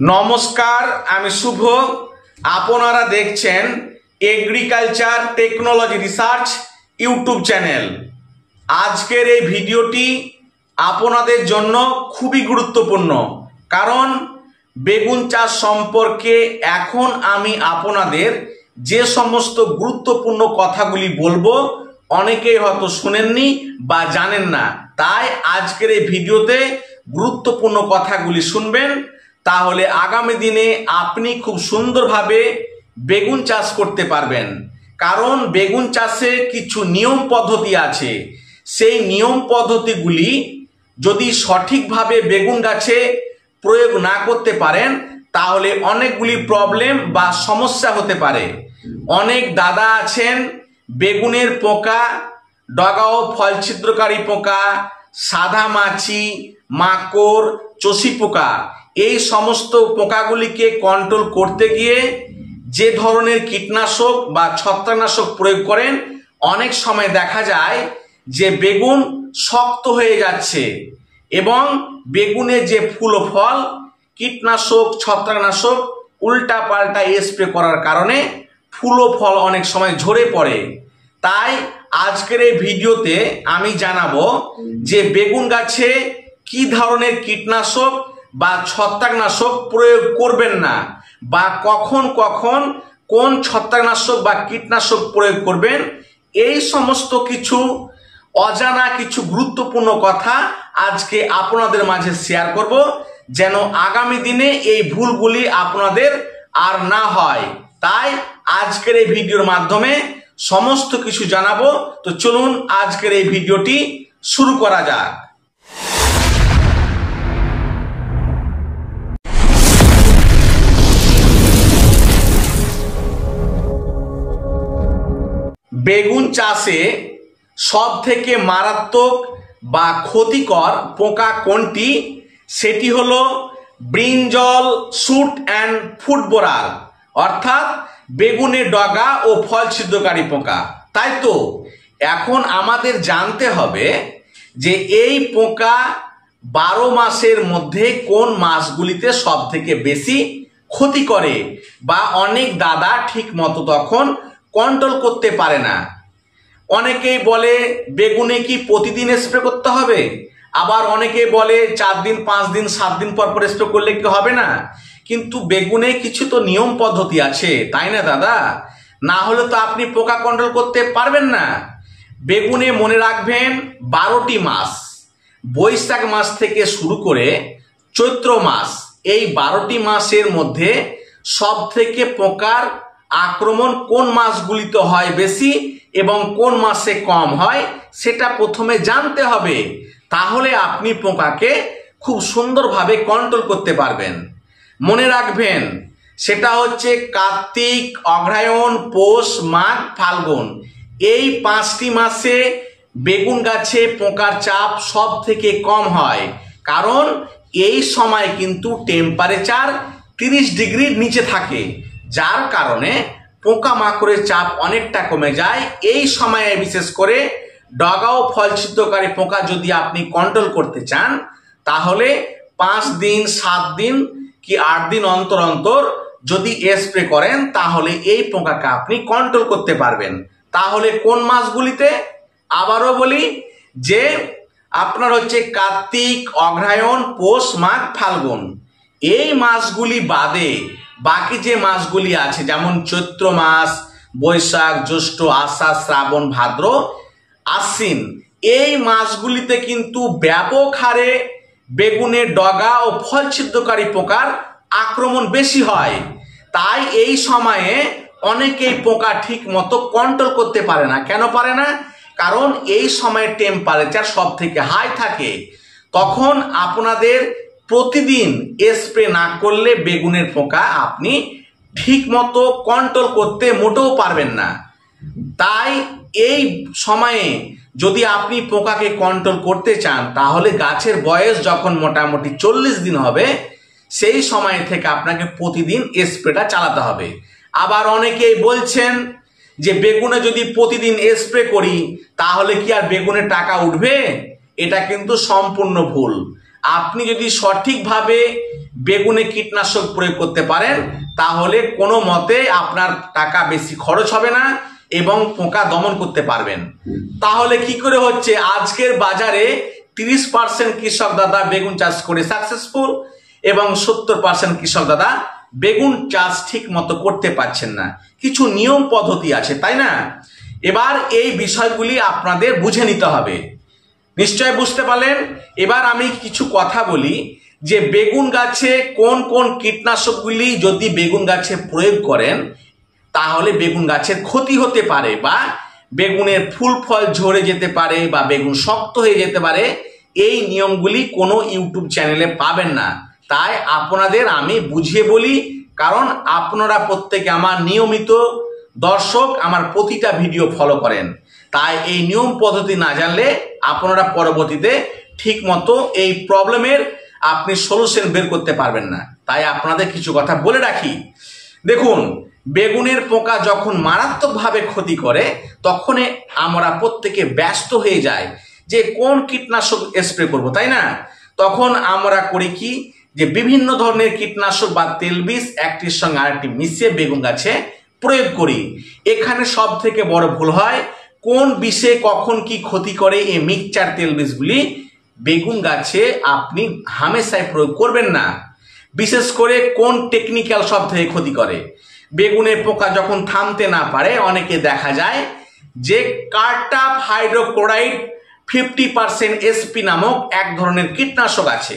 নমস্কার, আমি শুভ। আপনারা দেখছেন agriculture technology research YouTube channel. আজকের এই ভিডিওটি আপনাদের জন্য খুবই গুরুত্বপূর্ণ, কারণ বেগুন চাষ সম্পর্কে এখন আমি আপনাদের যে সমস্ত গুরুত্বপূর্ণ কথাগুলি বলবো অনেকেই হয়তো শুনেননি বা জানেন না। তাই আজকের এই ভিডিওতে গুরুত্বপূর্ণ কথাগুলি শুনবেন, তাহলে আগামী দিনে আপনি খুব সুন্দরভাবে বেগুন চাষ করতে পারবেন। কারণ বেগুন চাষে কিছু নিয়ম পদ্ধতি আছে, সেই নিয়ম পদ্ধতিগুলি যদি সঠিকভাবে বেগুন গাছে প্রয়োগ না করতে পারেন তাহলে অনেকগুলি প্রবলেম বা সমস্যা হতে পারে। অনেক দাদা আছেন বেগুনের পোকা, ডগা ও ফল ছিদ্রকারী পোকা, সাদা মাছি, মাকড়, চষি পোকা, এই সমস্ত পোকাগুলিকে কন্ট্রোল করতে গিয়ে যে ধরনের কীটনাশক বা ছত্রাকনাশক প্রয়োগ করেন, অনেক সময় দেখা যায় যে বেগুন শক্ত হয়ে যাচ্ছে এবং বেগুনের যে ফুল ও ফল কীটনাশক ছত্রাকনাশক উল্টা পাল্টা স্প্রে করার কারণে ফুল ও ফল অনেক সময় ঝরে পড়ে। তাই আজকের এই ভিডিওতে আমি জানাবো যে বেগুন গাছে কি ধরনের কীটনাশক বা ছত্রাকনাশক প্রয়োগ করবেন না, বা কখন কখন কোন ছত্রাকনাশক বা কীটনাশক প্রয়োগ করবেন, এই সমস্ত কিছু অজানা কিছু গুরুত্বপূর্ণ কথা আজকে আপনাদের মাঝে শেয়ার করব, যেন আগামী দিনে এই ভুলগুলি আপনাদের আর না হয়। তাই আজকের এই ভিডিওর মাধ্যমে সমস্ত কিছু জানাবো। তো চলুন আজকের এই ভিডিওটি শুরু করা যাক। বেগুন চাষে সব থেকে মারাত্মক বা ক্ষতিকর পোকা কোনটি? সেটি হলো ব্রিঞ্জল শুট অ্যান্ড ফুট বোরার, অর্থাৎ বেগুনের ডগা ও ফল ছিদ্রকারী পোকা। তাই তো এখন আমাদের জানতে হবে যে এই পোকা 12 মাসের মধ্যে কোন মাসগুলিতে সব থেকে বেশি ক্ষতি করে, বা অনেক দাদা ঠিক মতো তখন কন্ট্রোল করতে পারে না। অনেকেই বলে বেগুনে কি প্রতিদিন স্প্রে করতে হবে, আবার অনেকে বলে 4 দিন 5 দিন 7 দিন পর পর স্প্রে করলে কি হবে না। কিন্তু বেগুনে কিছু তো নিয়ম পদ্ধতি আছে, তাই না দাদা? না হলে তো আপনি পোকা কন্ট্রোল করতে পারবেন না। বেগুনে মনে রাখবেন 12টি মাস, বৈশাখ মাস থেকে শুরু করে চৈত্র মাস, এই 12টি মাসের মধ্যে সব থেকে পোকার আক্রমণ কোন মাসগুলিতে হয় বেশি এবং কোন মাসে কম হয় সেটা প্রথমে জানতে হবে। তাহলে আপনি পোকাকে খুব সুন্দরভাবে কন্ট্রোল করতে পারবেন। মনে রাখবেন সেটা হচ্ছে কার্তিক, অগ্রহায়ণ, পৌষ, মাঘ, ফাল্গুন, এই 5টি মাসে বেগুন গাছে পোকার চাপ সব থেকে কম হয়। কারণ এই সময় কিন্তু টেম্পারেচার 30 ডিগ্রির নিচে থাকে, যার কারণে পোকামাকড়ের চাপ অনেকটা কমে যায়। এই সময়ে বিশেষ করে ডগা ও ফল ছিদ্রকারী পোকা যদি আপনি কন্ট্রোল করতে চান তাহলে 5 দিন 7 দিন কি 8 দিন অন্তর অন্তর যদি স্প্রে করেন তাহলে এই পোকাকে আপনি কন্ট্রোল করতে পারবেন। তাহলে কোন মাসগুলিতে? আবারও বলি যে আপনার হচ্ছে কার্তিক, অগ্রহায়ণ, পৌষ, মাঘ, ফাল্গুন, এই মাসগুলি বাদে বাকি যে মাসগুলি আছে যেমন চৈত্র মাস, বৈশাখ, জ্যৈষ্ঠ, আষাঢ়, শ্রাবণ, ভাদ্র, আশ্বিন, এই মাসগুলিতে কিন্তু ব্যাপক হারে বেগুনের ডগা ও ফল ছিদ্রকারী পোকার আক্রমণ বেশি হয়। তাই এই সময়ে অনেকেই পোকা ঠিক মতো কন্ট্রোল করতে পারে না। কেন পারে না? কারণ এই সময়ে টেম্পারেচার সব থেকে হাই থাকে। তখন আপনাদের প্রতিদিন স্প্রে না করলে বেগুনের পোকা আপনি ঠিক মতো কন্ট্রোল করতে মোটেও পারবেন না। তাই এই সময়ে যদি আপনি পোকাকে কন্ট্রোল করতে চান তাহলে গাছের বয়স যখন মোটামুটি 40 দিন হবে সেই সময় থেকে আপনাকে প্রতিদিন স্প্রেটা চালাতে হবে। আবার অনেকেই বলছেন যে বেগুনে যদি প্রতিদিন স্প্রে করি তাহলে কি আর বেগুনের টাকা উঠবে? এটা কিন্তু সম্পূর্ণ ভুল। আপনি যদি সঠিকভাবে বেগুনে কীটনাশক প্রয়োগ করতে পারেন তাহলে কোনো মতে আপনার টাকা বেশি খরচ হবে না এবং পোকা দমন করতে পারবেন। তাহলে কি করে হচ্ছে আজকের বাজারে 30% কৃষক দাদা বেগুন চাষ করে সাকসেসফুল এবং 70% কৃষক দাদা বেগুন চাষ ঠিক মতো করতে পারছেন না। কিছু নিয়ম পদ্ধতি আছে, তাই না? এবার এই বিষয়গুলি আপনাদের বুঝে নিতে হবে। নিশ্চয় বুঝতে পারলেন। এবার আমি কিছু কথা বলি যে বেগুন গাছে কোন কোন কীটনাশকগুলি যদি বেগুন গাছে প্রয়োগ করেন তাহলে বেগুন গাছের ক্ষতি হতে পারে বা বেগুনের ফুল ফল ঝরে যেতে পারে বা বেগুন শক্ত হয়ে যেতে পারে। এই নিয়মগুলি কোনো ইউটিউব চ্যানেলে পাবেন না, তাই আপনাদের আমি বুঝিয়ে বলি, কারণ আপনারা প্রত্যেকে আমার নিয়মিত দর্শক, আমার প্রতিটা ভিডিও ফলো করেন। তাই এই নিয়ম পদ্ধতি না জানলে আপনারা পরবর্তীতে ঠিক মতো এই প্রবলেমের আপনি সলিউশন বের করতে পারবেন না। তাই আপনাদের কিছু কথা বলে রাখি। দেখুন, বেগুনের পোকা যখন মারাত্মকভাবে ক্ষতি করে তখন আমরা প্রত্যেকে ব্যস্ত হয়ে যায় যে কোন কীটনাশক স্প্রে করব, তাই না? তখন আমরা করি কি যে বিভিন্ন ধরনের কীটনাশক বা তেলবীজ একটির সঙ্গে আরেকটি মিশিয়ে বেগুন গাছে প্রয়োগ করি। এখানে সব থেকে বড় ভুল হয়, কোন বিষে কখন কি ক্ষতি করে এই মিক্সচার তেলবীজগুলি বেগুন গাছে আপনি হামেশাই প্রয়োগ করবেন না। বিশেষ করে কোন টেকনিক্যাল সব থেকে ক্ষতি করে। বেগুনের পোকা যখন থামতে না পারে অনেকে দেখা যায় যে কার্টাপ হাইড্রোক্লোরাইড 50% এসপি নামক এক ধরনের কীটনাশক আছে।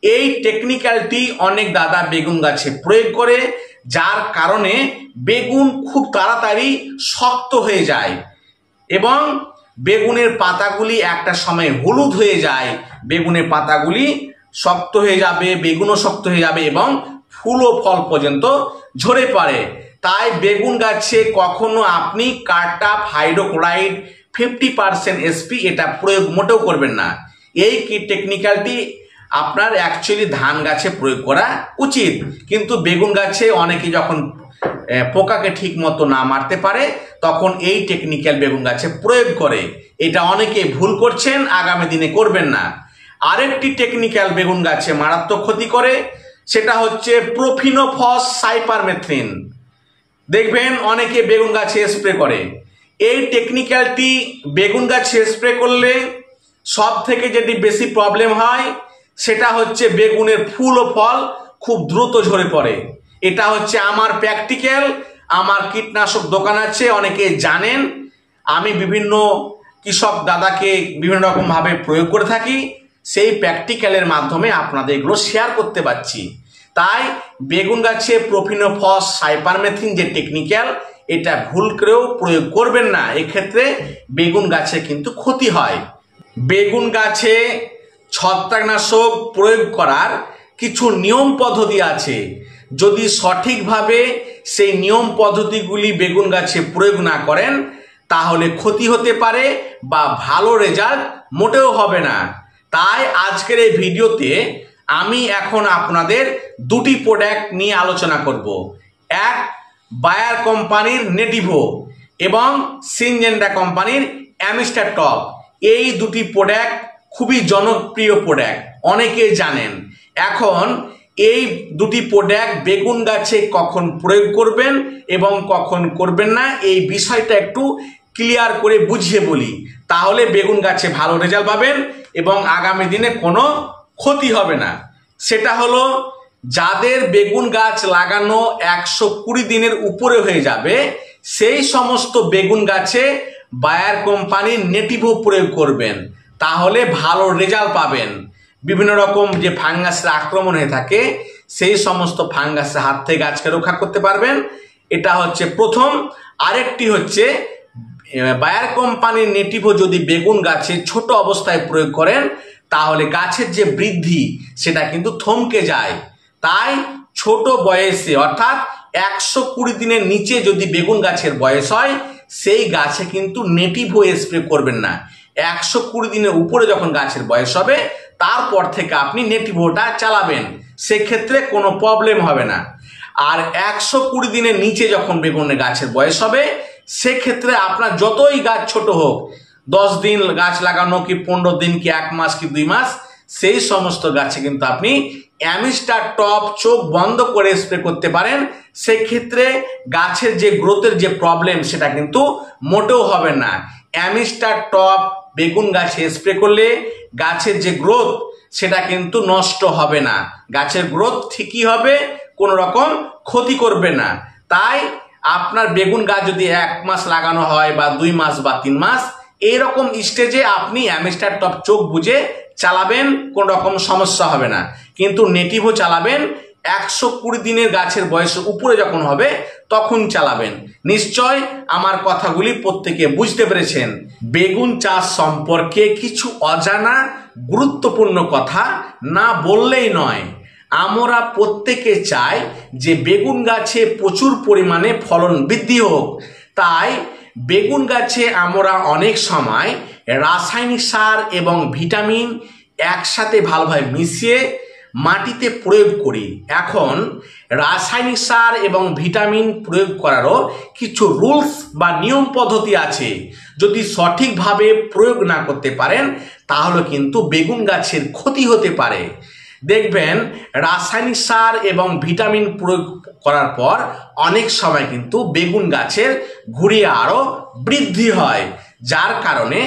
এই টেকনিক্যালটি অনেক দাদা বেগুন গাছে প্রয়োগ করে, যার কারণে বেগুন খুব তাড়াতাড়ি শক্ত হয়ে যায় এবং বেগুনের পাতাগুলি একটা সময় হলুদ হয়ে যায়। বেগুনের পাতাগুলি শক্ত হয়ে যাবে, বেগুনও শক্ত হয়ে যাবে এবং ফুল ও ফল পর্যন্ত ঝরে পড়ে। তাই বেগুন গাছে কখনো আপনি কার্টাপ হাইড্রোক্লোরাইড 50% এসপি এটা প্রয়োগ মোটেও করবেন না। এই টেকনিক্যালটি আপনার অ্যাকচুয়ালি ধান গাছে প্রয়োগ করা উচিত, কিন্তু বেগুন গাছে অনেকে যখন পোকাকে ঠিক মতো না মারতে পারে তখন এই টেকনিক্যাল বেগুন গাছে প্রয়োগ করে। এটা অনেকে ভুল করছেন, আগামী দিনে করবেন না। আরেকটি টেকনিক্যাল বেগুন গাছে মারাত্মক ক্ষতি করে, সেটা হচ্ছে প্রোফিনোফস সাইপারমেথ্রিন। দেখবেন অনেকে বেগুন গাছে স্প্রে করে। এই টেকনিক্যালটি বেগুন গাছে স্প্রে করলে সব থেকে যেটি বেশি প্রবলেম হয় সেটা হচ্ছে বেগুনের ফুল ও ফল খুব দ্রুত ঝরে পড়ে। এটা হচ্ছে আমার প্র্যাকটিক্যাল। আমার কীটনাশক দোকান আছে, অনেকে জানেন। আমি বিভিন্ন কৃষক দাদাকে বিভিন্ন রকমভাবে প্রয়োগ করে থাকি, সেই প্র্যাকটিক্যালের মাধ্যমে আপনাদের এগুলো শেয়ার করতে পারছি। তাই বেগুন গাছে প্রোফিনোফস সাইপারমেথ্রিন যে টেকনিক্যাল, এটা ভুল করেও প্রয়োগ করবেন না। এক্ষেত্রে বেগুন গাছে কিন্তু ক্ষতি হয়। বেগুন গাছে ছত্রাকনাশক প্রয়োগ করার কিছু নিয়ম পদ্ধতি আছে। যদি সঠিকভাবে সেই নিয়ম পদ্ধতিগুলি বেগুন গাছে প্রয়োগ না করেন তাহলে ক্ষতি হতে পারে বা ভালো রেজাল্ট মোটেও হবে না। তাই আজকের এই ভিডিওতে আমি এখন আপনাদের দুটি প্রোডাক্ট নিয়ে আলোচনা করব। এক, বায়ার কোম্পানির নেটিভো এবং সিনজেন্টা কোম্পানির অ্যামিস্টার টপ। এই দুটি প্রোডাক্ট খুবই জনপ্রিয় প্রোডাক্ট, অনেকে জানেন। এখন এই দুটি প্রোডাক্ট বেগুন গাছে কখন প্রয়োগ করবেন এবং কখন করবেন না এই বিষয়টা একটু ক্লিয়ার করে বুঝিয়ে বলি, তাহলে বেগুন গাছে ভালো রেজাল্ট পাবেন এবং আগামী দিনে কোনো ক্ষতি হবে না। সেটা হলো, যাদের বেগুন গাছ লাগানো 120 দিনের উপরে হয়ে যাবে সেই সমস্ত বেগুন গাছে বায়ার কোম্পানির নেটিভো প্রয়োগ করবেন, তাহলে ভালো রেজাল্ট পাবেন। বিভিন্ন রকম যে ফাঙ্গাসের আক্রমণ হয়ে থাকে সেই সমস্ত ফাঙ্গাসের হাত থেকে গাছকে রক্ষা করতে পারবেন। এটা হচ্ছে প্রথম। আরেকটি হচ্ছে বায়ার কোম্পানির নেটিভো যদি বেগুন গাছে ছোট অবস্থায় প্রয়োগ করেন তাহলে গাছের যে বৃদ্ধি সেটা কিন্তু থমকে যায়। তাই ছোট বয়সে অর্থাৎ 120 দিনের নিচে যদি বেগুন গাছের বয়স হয় সেই গাছে কিন্তু নেটিভো স্প্রে করবেন না। 120 দিনের উপরে যখন গাছের বয়স হবে তারপর থেকে আপনি নেটিভোটা চালাবেন, সেক্ষেত্রে কোনো প্রবলেম হবে না। আর 120 দিনের নিচে যখন বেগুনের গাছের বয়স হবে সেক্ষেত্রে আপনার যতই গাছ ছোট হোক, 10 দিন গাছ লাগানো কি 15 দিন কি 1 মাস কি 2 মাস, সেই সমস্ত গাছে কিন্তু আপনি অ্যামিস্টার টপ চোখ বন্ধ করে স্প্রে করতে পারেন। সেক্ষেত্রে গাছের যে গ্রোথের যে প্রবলেম সেটা কিন্তু মোটেও হবে না। অ্যামিস্টার টপ বেগুন গাছে স্প্রে করলে গাছের যে গ্রোথ সেটা কিন্তু নষ্ট হবে না, গাছের গ্রোথ ঠিকই হবে, কোনো রকম ক্ষতি করবে না। তাই আপনার বেগুন গাছ যদি 1 মাস লাগানো হয় বা 2 মাস বা 3 মাস, এইরকম স্টেজে আপনি অ্যামিস্টার টপ চোখ বুঝে চালাবেন, কোন রকম সমস্যা হবে না। কিন্তু নেটিভও চালাবেন 120 দিনের গাছের বয়সের উপরে যখন হবে তখন চালাবেন। নিশ্চয় আমার কথাগুলি প্রত্যেকে বুঝতে পেরেছেন। বেগুন চাষ সম্পর্কে কিছু অজানা গুরুত্বপূর্ণ কথা না বললেই নয়। আমরা প্রত্যেকে চাই যে বেগুন গাছে প্রচুর পরিমাণে ফলন বৃদ্ধি হোক। তাই বেগুন গাছে আমরা অনেক সময় রাসায়নিক সার এবং ভিটামিন একসাথে ভালোভাবে মিশিয়ে মাটিতে প্রয়োগ করি। এখন রাসায়নিক সার এবং ভিটামিন প্রয়োগ করারও কিছু রুলস বা নিয়ম পদ্ধতি আছে। যদি সঠিকভাবে প্রয়োগ না করতে পারেন তাহলে কিন্তু বেগুন গাছের ক্ষতি হতে পারে। দেখবেন রাসায়নিক সার এবং ভিটামিন প্রয়োগ করার পর অনেক সময় কিন্তু বেগুন গাছের ঘুরিয়ে আরও বৃদ্ধি হয়, যার কারণে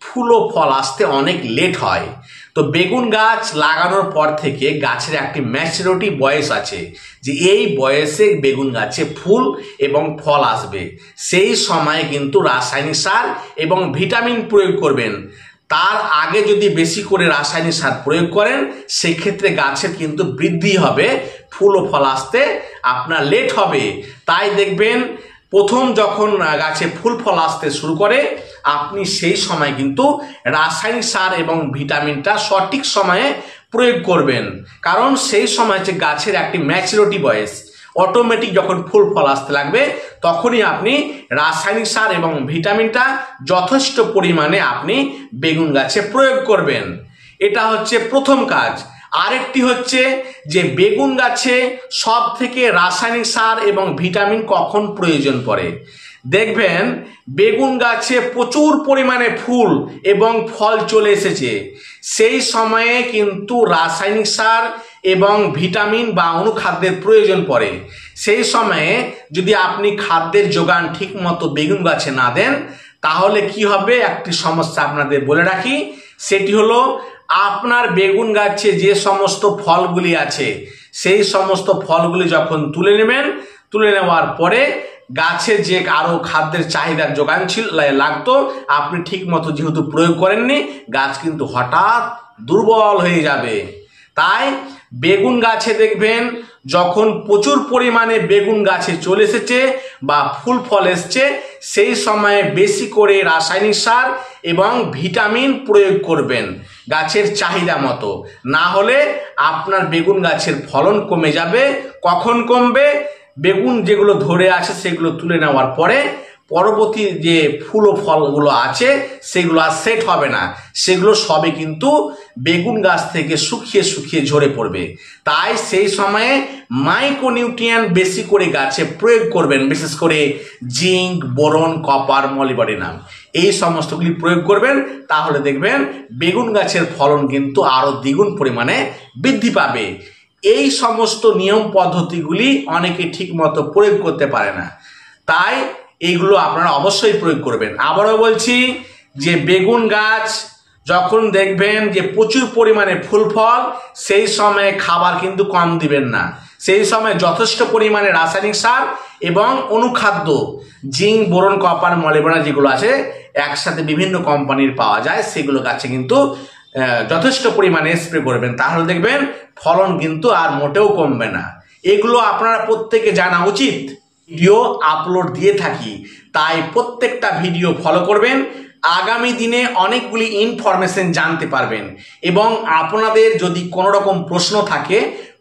ফুল ও ফল আসতে অনেক লেট হয়। তো বেগুন গাছ লাগানোর পর থেকে গাছের একটি ম্যাচুরিটি বয়স আছে, যে এই বয়সে বেগুন গাছে ফুল এবং ফল আসবে। সেই সময়ে কিন্তু রাসায়নিক সার এবং ভিটামিন প্রয়োগ করবেন। তার আগে যদি বেশি করে রাসায়নিক সার প্রয়োগ করেন সেক্ষেত্রে গাছের কিন্তু বৃদ্ধি হবে, ফুল ও ফল আসতে আপনার লেট হবে। তাই দেখবেন প্রথম যখন গাছে ফুল ফল আসতে শুরু করে আপনি সেই সময় কিন্তু রাসায়নিক সার এবং ভিটামিনটা সঠিক সময়ে প্রয়োগ করবেন। কারণ সেই সময় যে গাছের একটি ম্যাচুরিটি বয়স, অটোমেটিক যখন ফুল ফল আসতে লাগবে তখনই আপনি রাসায়নিক সার এবং ভিটামিনটা যথেষ্ট পরিমাণে আপনি বেগুন গাছে প্রয়োগ করবেন। এটা হচ্ছে প্রথম কাজ। আরেকটি হচ্ছে যে বেগুন গাছে সব থেকে রাসায়নিক সার এবং ভিটামিন কখন প্রয়োজন পড়ে। দেখবেন বেগুন গাছে প্রচুর পরিমাণে ফুল এবং ফল চলে এসেছে, সেই সময়ে কিন্তু রাসায়নিক সার এবং ভিটামিন বা অনুখাদ্যের প্রয়োজন পড়ে। সেই সময়ে যদি আপনি খাদ্যের যোগান ঠিক মতো বেগুন গাছে না দেন তাহলে কি হবে, একটি সমস্যা আপনাদের বলে রাখি, সেটি হলো আপনার বেগুন গাছে যে সমস্ত ফলগুলি আছে সেই সমস্ত ফলগুলি যখন তুলে নেবেন, তুলে নেওয়ার পরে গাছের যে আরো খাদ্যের চাহিদার যোগান ছিল লাগতো আপনি ঠিক মতো যেহেতু প্রয়োগ করেননি, গাছ কিন্তু হঠাৎ দুর্বল হয়ে যাবে। তাই বেগুন গাছে দেখবেন যখন প্রচুর পরিমাণে বেগুন গাছে চলে এসেছে বা ফুল ফল এসছে সেই সময়ে বেশি করে রাসায়নিক সার এবং ভিটামিন প্রয়োগ করবেন গাছের চাহিদা মতো, না হলে আপনার বেগুন গাছের ফলন কমে যাবে। কখন কমবে, বেগুন যেগুলো ধরে আছে সেগুলো তুলে নেওয়ার পরে পরবর্তী যে ফুল ও ফলগুলো আছে সেগুলো আর সেট হবে না, সেগুলো সবে কিন্তু বেগুন গাছ থেকে শুকিয়ে শুকিয়ে ঝরে পড়বে। তাই সেই সময়ে মাইক্রোনিউট্রিয়েন্ট বেশি করে গাছে প্রয়োগ করবেন, বিশেষ করে জিঙ্ক, বোরন, কপার, মলিবডেনাম এই সমস্তগুলি প্রয়োগ করবেন। তাহলে দেখবেন বেগুন গাছের ফলন কিন্তু আরো দ্বিগুণ পরিমাণে বৃদ্ধি পাবে। এই সমস্ত নিয়ম পদ্ধতিগুলি অনেকে ঠিক মতো প্রয়োগ করতে পারে না, তাই এইগুলো আপনারা অবশ্যই প্রয়োগ করবেন। আবারও বলছি যে বেগুন গাছ যখন দেখবেন যে প্রচুর পরিমাণে ফুল ফল সেই সময়ে খাবার কিন্তু কম দিবেন না, সেই সময় যথেষ্ট পরিমাণে রাসায়নিক সার এবং অনুখাদ্য জিঙ্ক, বোরন, কপার, মলিবডেনাম যেগুলো আছে একসাথে বিভিন্ন কোম্পানির পাওয়া যায় সেগুলো গাছে কিন্তু যথেষ্ট পরিমাণে স্প্রে করবেন, তাহলে দেখবেন ফলন কিন্তু আর মোটেও কমবে না। এগুলো আপনারা প্রত্যেকে জানা উচিত। ভিডিও আপলোড দিয়ে থাকি তাই প্রত্যেকটা ভিডিও ফলো করবেন, আগামী দিনে অনেকগুলি ইনফরমেশন জানতে পারবেন। এবং আপনাদের যদি কোনো রকম প্রশ্ন থাকে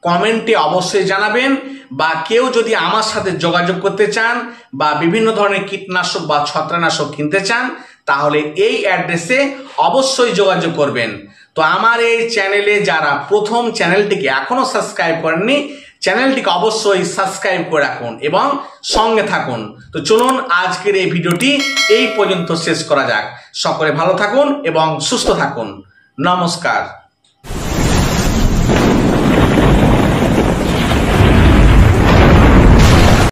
কমেন্টে অবশ্যই জানাবেন, বা কেউ যদি আমার সাথে যোগাযোগ করতে চান বা বিভিন্ন ধরনের কীটনাশক বা ছত্রাকনাশক কিনতে চান তাহলে এই অ্যাড্রেসে অবশ্যই যোগাযোগ করবেন। তো আমার এই চ্যানেলে যারা প্রথম চ্যানেলটিকে এখনো সাবস্ক্রাইব করেননি চ্যানেলটিকে অবশ্যই সাবস্ক্রাইব করে রাখুন এবং সঙ্গে থাকুন। তো চলুন আজকের এই ভিডিওটি এই পর্যন্ত শেষ করা যাক। সকলে ভালো থাকুন এবং সুস্থ থাকুন। নমস্কার।